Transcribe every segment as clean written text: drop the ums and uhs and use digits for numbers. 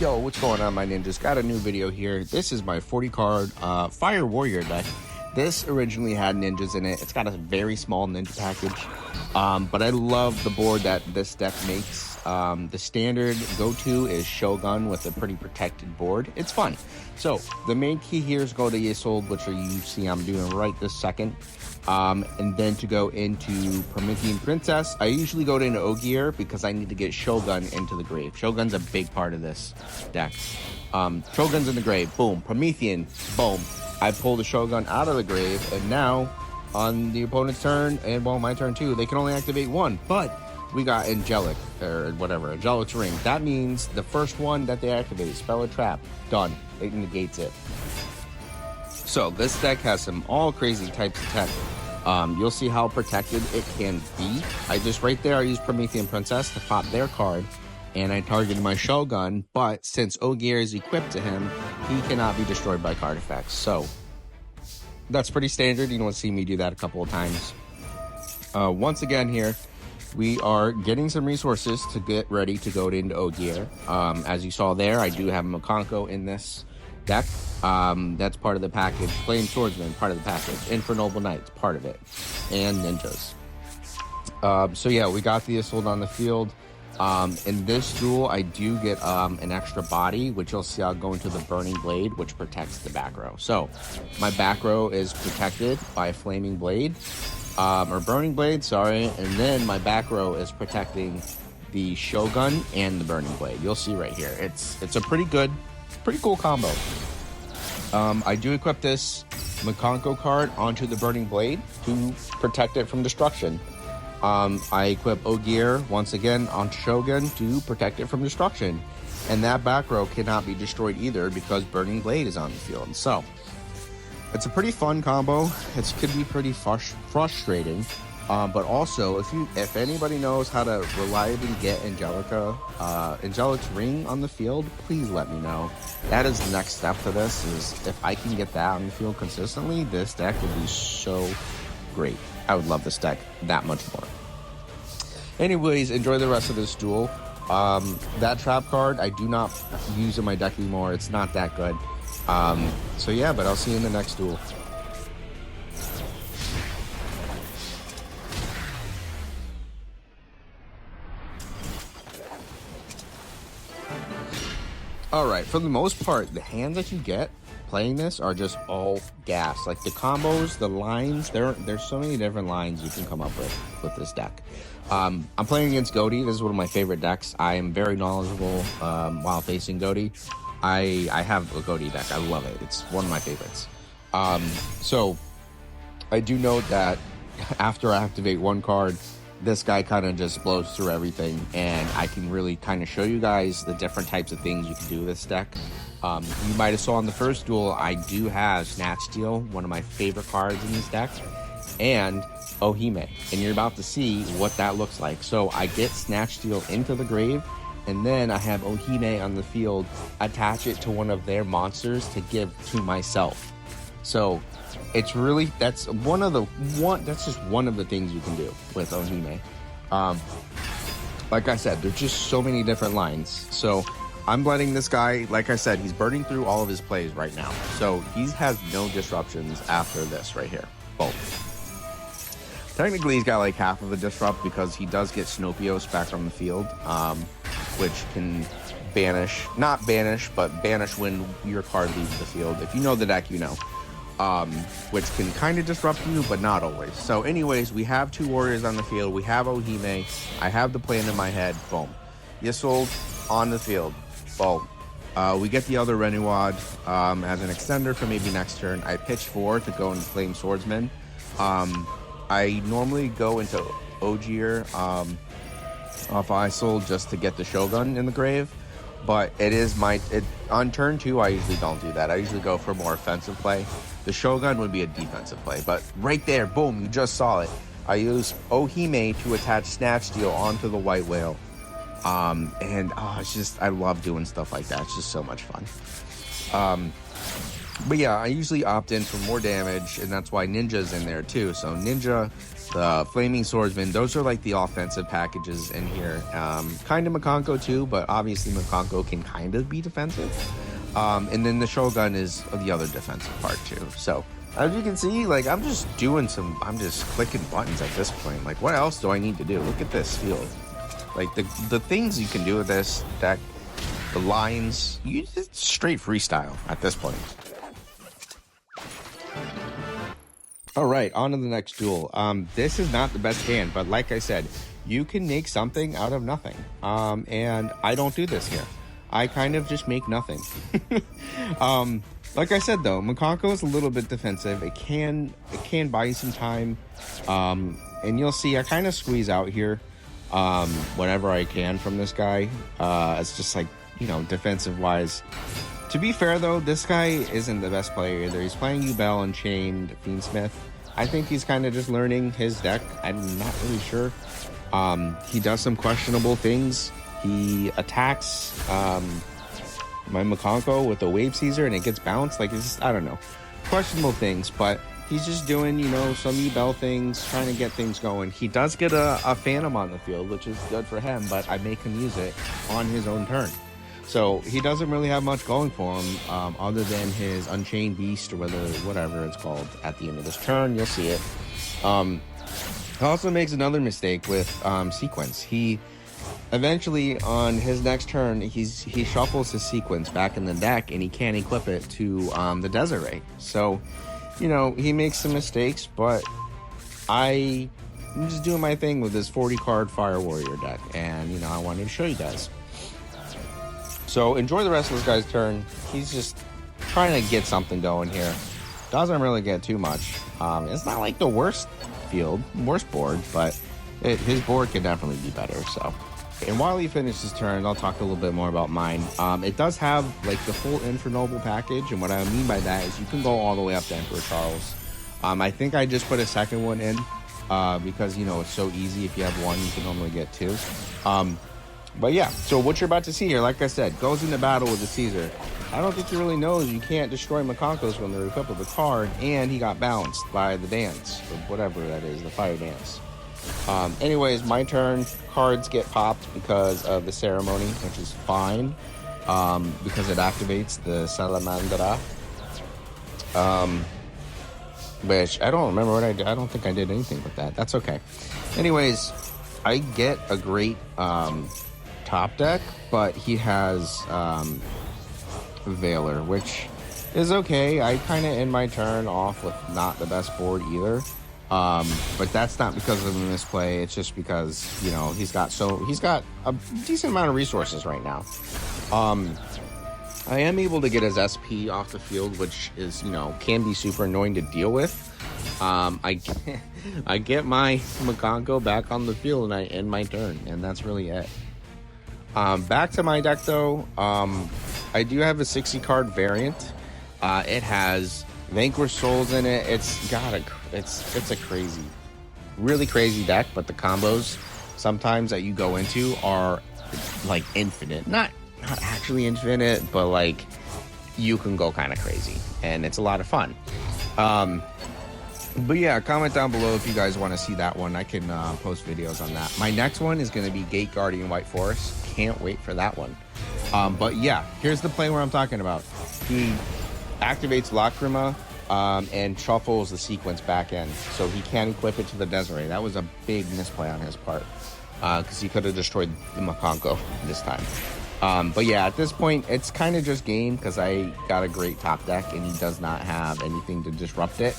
Yo, what's going on, my ninjas? Got a new video here. This is my 40 card Fire Warrior deck. This originally had ninjas in it. It's got a very small ninja package, but I love the board that this deck makes. The standard go-to is Shogun with a pretty protected board. It's fun. So the main key here is go to Ysold, which you see I'm doing right this second. And then to go into Promethean Princess, I usually go into Ogier because I need to get Shogun into the grave. Shogun's a big part of this deck. Shogun's in the grave, boom. Promethean, boom. I pull the Shogun out of the grave, and now on the opponent's turn, and well, my turn too, they can only activate one. But we got angelic, or whatever, angelic's ring. That means the first one that they activate, spell a trap, done. It negates it. So this deck has some all crazy types of tech. You'll see how protected it can be. Right there, I used Promethean Princess to pop their card, and I targeted my Shogun, but since Ogier is equipped to him, he cannot be destroyed by card effects. So that's pretty standard. You don't see me do that a couple of times. Once again here, we are getting some resources to get ready to go into Ogier. As you saw there, I do have Makonko in this deck. That's part of the package. Flame Swordsman, part of the package. Infernal Knights, part of it. And Ninjas. So yeah, we got the Ysold on the field. In this duel, I do get an extra body, which you'll see I'll go into the Burning Blade, which protects the back row. So my back row is protected by a Flaming Blade, or Burning Blade, sorry. And then my back row is protecting the Shogun and the Burning Blade. You'll see right here. It's a pretty cool combo. I do equip this Makonko card onto the Burning Blade to protect it from destruction. I equip Ogier once again onto Shogun to protect it from destruction. And that back row cannot be destroyed either because Burning Blade is on the field. So it's a pretty fun combo. It could be pretty frustrating. But also, if anybody knows how to reliably get Angelic's ring on the field, please let me know. That is the next step to this, is if I can get that on the field consistently, this deck would be so great. I would love this deck that much more. Anyways, enjoy the rest of this duel. That trap card, I do not use in my deck anymore. It's not that good. So yeah, but I'll see you in the next duel. Alright, for the most part, the hands that you get playing this are just all gas. Like the combos, the lines, there's so many different lines you can come up with this deck. I'm playing against Goaty. This is one of my favorite decks. I am very knowledgeable while facing Goaty. I have a Goaty deck. I love it. It's one of my favorites. So I do note that after I activate one card, this guy kind of just blows through everything, and I can really kind of show you guys the different types of things you can do with this deck. You might have saw in the first duel, I do have Snatch Steal, one of my favorite cards in this deck, and Ohime, and you're about to see what that looks like. So I get Snatch Steal into the grave, and then I have Ohime on the field, attach it to one of their monsters to give to myself. So it's really, that's just one of the things you can do with Ohime. Like I said, there's just so many different lines. So I'm letting this guy, like I said, he's burning through all of his plays right now. So he has no disruptions after this right here. Boom. Technically, he's got like half of a disrupt because he does get Snopios back from the field, which can banish, not banish, but banish when your card leaves the field. If you know the deck, you know. Which can kind of disrupt you, but not always. So anyways, we have two warriors on the field. We have Ohime. I have the plan in my head. Boom. Ysold on the field. Boom. We get the other Renewad as an extender for maybe next turn. I pitch 4 to go into Flame Swordsman. I normally go into Ogier off Ysold just to get the Shogun in the grave. But on turn 2, I usually don't do that. I usually go for more offensive play. The Shogun would be a defensive play. But right there, boom, you just saw it. I use Ohime to attach Snatch Steal onto the White Whale. It's just, I love doing stuff like that. It's just so much fun. But yeah, I usually opt in for more damage, and that's why Ninja's in there too. So Ninja the Flaming Swordsman. Those are like the offensive packages in here. Kind of Makonko too, but obviously Makonko can kind of be defensive. And then the Shogun is the other defensive part too. So as you can see, like I'm just clicking buttons at this point. Like what else do I need to do? Look at this field. Like the things you can do with this deck, the lines, it's straight freestyle at this point. All right, on to the next duel. This is not the best hand, but like I said, you can make something out of nothing. And I don't do this here. I kind of just make nothing. Like I said though, Makonko is a little bit defensive. It can buy you some time. And you'll see I kind of squeeze out here whenever I can from this guy. It's just like, you know, defensive wise. To be fair though, this guy isn't the best player either. He's playing Duel and shein, Fiendsmith. I think he's kind of just learning his deck. I'm not really sure. He does some questionable things. He attacks my Makonko with a Wave Caesar and it gets bounced. Like, it's just, I don't know, questionable things, but he's just doing, you know, some Duel things, trying to get things going. He does get a Phantom on the field, which is good for him, but I make him use it on his own turn. So he doesn't really have much going for him other than his Unchained Beast or whatever it's called at the end of this turn. You'll see it. He also makes another mistake with Sequence. He eventually on his next turn, he shuffles his Sequence back in the deck and he can't equip it to the Desert Ray. So, you know, he makes some mistakes, but I'm just doing my thing with this 40 card Fire Warrior deck, and you know, I wanted to show you guys. So enjoy the rest of this guy's turn. He's just trying to get something going here. Doesn't really get too much. It's not like the worst board, but his board could definitely be better. So, and while he finishes his turn, I'll talk a little bit more about mine. It does have like the full Infernoble package, and what I mean by that is you can go all the way up to Emperor Charles. I think I just put a second one in because, you know, it's so easy. If you have one, you can normally get two. But yeah, so what you're about to see here, like I said, goes into battle with the Caesar. I don't think he really knows you can't destroy Makonkos when they're equipped with a card, and he got bounced by the dance, or whatever that is, the fire dance. Anyways, my turn. Cards get popped because of the ceremony, which is fine, because it activates the Salamandra. Which I don't remember what I did. I don't think I did anything with that. That's okay. Anyways, I get a great top deck, but he has Veiler, which is okay. I kind of end my turn off with not the best board either. But that's not because of a misplay. It's just because, you know, he's got a decent amount of resources right now. I am able to get his SP off the field, which is, you know, can be super annoying to deal with. I get my Makonko back on the field and I end my turn, and that's really it. Back to my deck though. I do have a 60 card variant. It has Vanquished Souls in it. It's a crazy, really crazy deck, but the combos sometimes that you go into are like infinite. Not actually infinite, but like you can go kind of crazy and it's a lot of fun. But yeah, comment down below if you guys want to see that one. I can post videos on that. My next one is going to be Gate Guardian White Forest. Can't wait for that one. But yeah, here's the play where I'm talking about. He activates Lacrima and shuffles the Sequence back in, so he can't equip it to the Desert Ray. That was a big misplay on his part, because he could have destroyed the Makonko this time. But yeah, at this point, it's kind of just game because I got a great top deck and he does not have anything to disrupt it.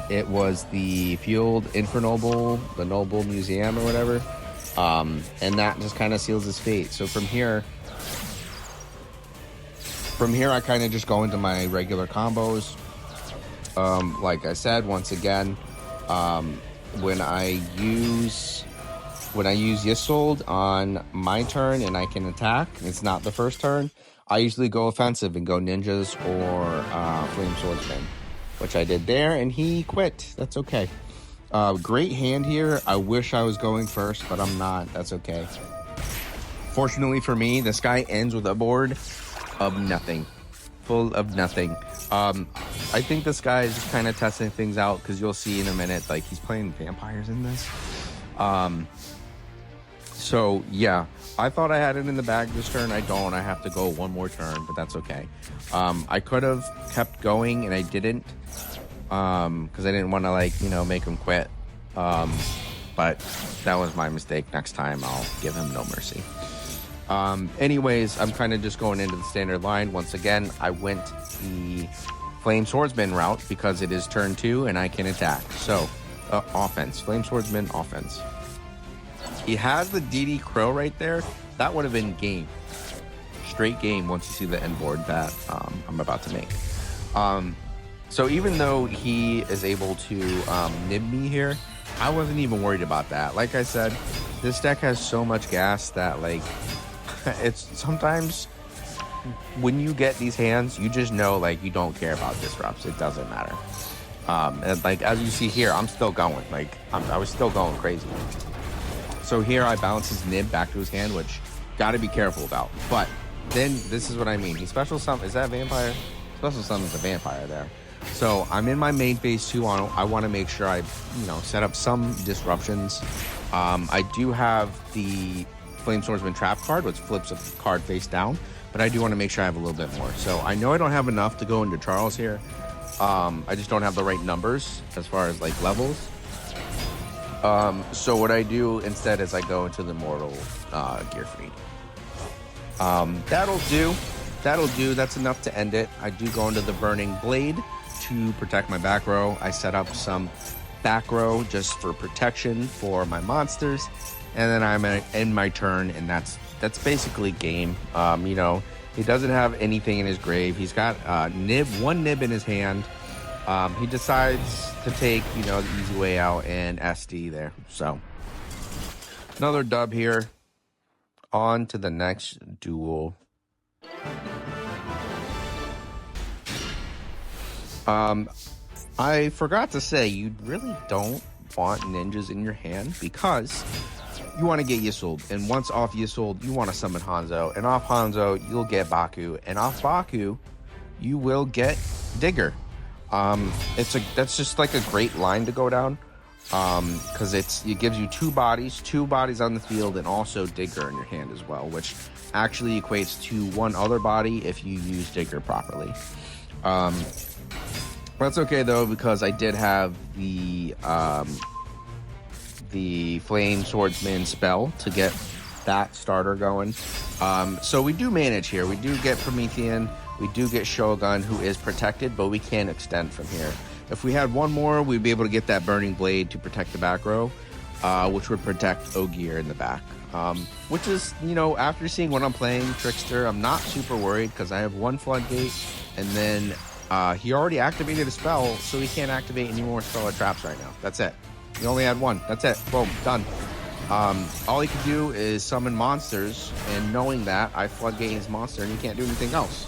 It was the Field Infernoble, the Noble Museum or whatever. And that just kind of seals his fate. So from here I kind of just go into my regular combos. Like I said, once again, when I use Yisold on my turn and I can attack, it's not the first turn, I usually go offensive and go ninjas or flame swordsman, which I did there, and he quit. That's okay. Great hand here. I wish I was going first, but I'm not. That's okay. Fortunately for me, this guy ends with a board of nothing. full of nothing. I think this guy is just kind of testing things out, because you'll see in a minute, like, he's playing vampires in this. So yeah, I thought I had it in the bag this turn. I don't. I have to go one more turn, but that's okay. I could have kept going, and I didn't, because I didn't want to, like, you know, make him quit. But that was my mistake. Next time I'll give him no mercy. Anyways, I'm kind of just going into the standard line. Once again, I went the Flame Swordsman route because it is turn 2 and I can attack. So, offense. Flame Swordsman, offense. He has the DD Crow right there. That would have been game. Straight game once you see the end board that I'm about to make. So even though he is able to nib me here, I wasn't even worried about that. Like I said, this deck has so much gas that, like, it's sometimes when you get these hands, you just know, like, you don't care about disrupts. It doesn't matter. And like, as you see here, I'm still going. Like, I was still going crazy. So here I bounce his nib back to his hand, which got to be careful about. But then this is what I mean. He special summon. Is that vampire? Special summons a vampire there. So I'm in my main phase 2 on. I want to make sure I, you know, set up some disruptions. I do have the Flame Swordsman trap card, which flips a card face down, but I do want to make sure I have a little bit more. So I know I don't have enough to go into Charles here. I just don't have the right numbers as far as, like, levels. So what I do instead is I go into the Mortal Gear Feed. That'll do. That's enough to end it. I do go into the Burning Blade to protect my back row. I set up some back row just for protection for my monsters, and then I'm in my turn, and that's basically game. You know, he doesn't have anything in his grave. He's got one nib in his hand. He decides to take, you know, the easy way out and SD there. So another dub here. On to the next duel. I forgot to say, you really don't want ninjas in your hand because you want to get Yisold, and once off Yisold, you want to summon Hanzo, and off Hanzo, you'll get Baku, and off Baku, you will get Digger. That's just like a great line to go down, because it gives you two bodies on the field, and also Digger in your hand as well, which actually equates to one other body if you use Digger properly. That's okay though, because I did have the Flame Swordsman spell to get that starter going. So we do manage here. We do get Promethean. We do get Shogun, who is protected, but we can extend from here. If we had one more, we'd be able to get that Burning Blade to protect the back row, which would protect Ogier in the back. Which is, you know, after seeing what I'm playing, Trickster, I'm not super worried because I have one Floodgate, and then he already activated a spell, so he can't activate any more spell or traps right now. That's it. He only had one. That's it. Boom. Done. All he can do is summon monsters, and knowing that, I Floodgate his monster, and he can't do anything else.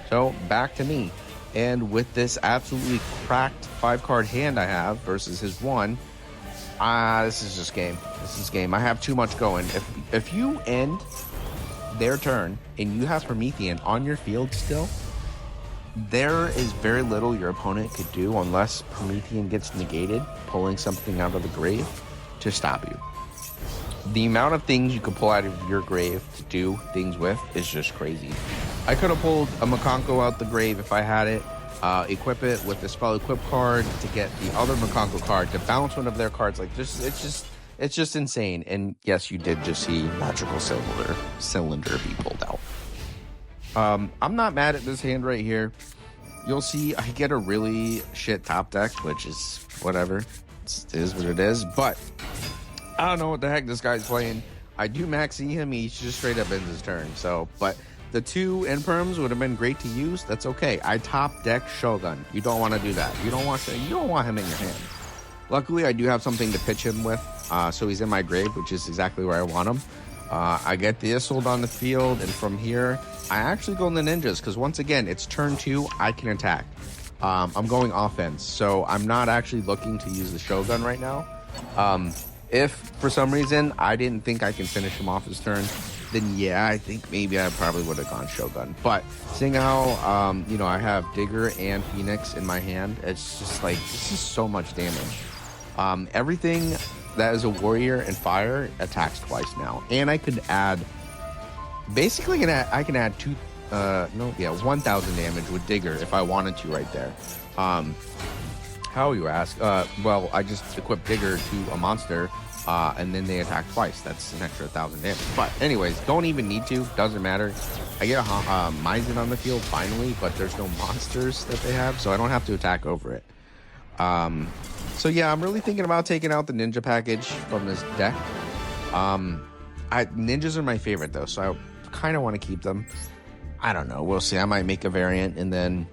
So, back to me. And with this absolutely cracked 5-card hand I have versus his one, this is just game. This is game. I have too much going. If you end their turn and you have Promethean on your field still, there is very little your opponent could do unless Promethean gets negated, pulling something out of the grave to stop you. The amount of things you can pull out of your grave to do things with is just crazy. I could have pulled a Makonko out the grave if I had it, equip it with the spell equip card to get the other Makonko card to bounce one of their cards. Like, it's just insane. And yes, you did just see Magical Cylinder be pulled out. I'm not mad at this hand right here. You'll see I get a really shit top deck, which is whatever. It is what it is. But I don't know what the heck this guy's playing. I do maxi him. He just straight up ends his turn. So, but the two Imperms would have been great to use. That's okay. I top deck Shogun. You don't want to do that. You don't want him in your hand. Luckily, I do have something to pitch him with. So he's in my grave, which is exactly where I want him. I get the Isolde on the field, and from here, I actually go in the ninjas, because once again, it's turn 2, I can attack. I'm going offense, so I'm not actually looking to use the Shogun right now. If, for some reason, I didn't think I can finish him off his turn, then yeah, I think maybe I probably would have gone Shogun. But seeing how, you know, I have Digger and Phoenix in my hand, it's just like, this is so much damage. Everything that is a warrior and fire attacks twice now. And I could add, basically, I can add 1,000 damage with Digger if I wanted to right there. How you ask? Well, I just equip Digger to a monster, and then they attack twice. That's an extra 1,000 damage. But anyways, don't even need to. Doesn't matter. I get a Maizen on the field finally, but there's no monsters that they have, so I don't have to attack over it. So yeah, I'm really thinking about taking out the ninja package from this deck. Ninjas are my favorite though, so I kind of want to keep them. I don't know. We'll see. I might make a variant and then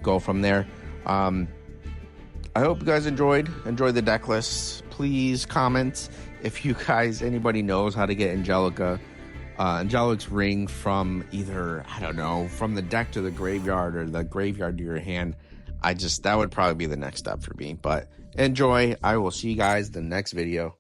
go from there. I hope you guys enjoyed the deck list. Please comment if you guys, anybody knows how to get Angelic's ring from either, I don't know, from the deck to the graveyard or the graveyard to your hand. That would probably be the next step for me. But enjoy. I will see you guys in the next video.